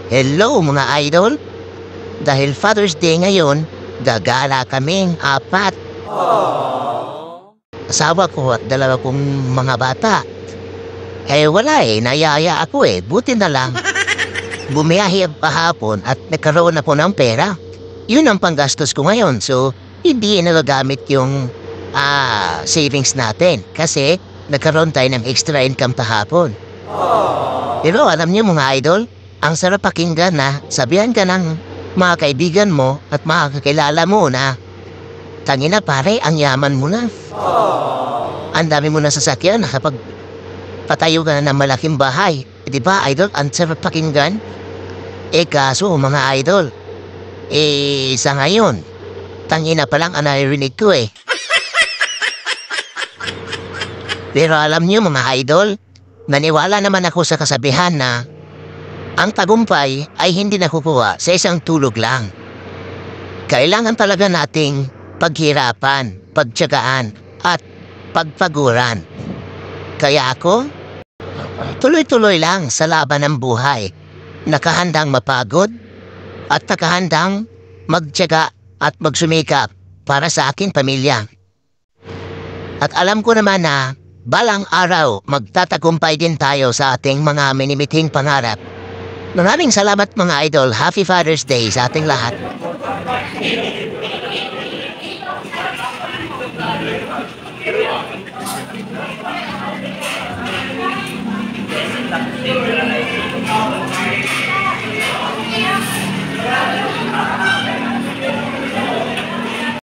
Hello mga idol! Dahil Father's Day ngayon, gagala kaming apat. Asawa ko at dalawa kong mga bata. Wala nayaya ako buti na lang. Bumiyahe kahapon at nagkaroon ako ng pera. Yun ang panggastos ko ngayon, so hindi nagagamit yung savings natin kasi nagkaroon tayo ng extra income kahapon. Pero alam niyo mga idol, ang sarap pakinggan na sabihan ka ng mga kaibigan mo at mga kakilala mo na tangina pare, ang yaman mo na. Ang dami mo na sasakyan, nakapag patayo ka na ng malaking bahay. Di ba idol, ang sarap pakinggan? Kaso mga idol, sa ngayon, tangina pa lang ang naririnig ko Pero alam niyo mga idol, naniwala naman ako sa kasabihan na ang tagumpay ay hindi nakukuha sa isang tulog lang. Kailangan talaga nating paghirapan, pagtiyagaan, at pagpaguran. Kaya ako, tuloy-tuloy lang sa laban ng buhay. Nakahandang mapagod at nakahandang magtiyaga at magsumikap para sa aking pamilya. At alam ko naman na balang araw magtatagumpay din tayo sa ating mga minimiting pangarap. Maraming salamat mga idol. Happy Father's Day sa ating lahat. Thank you.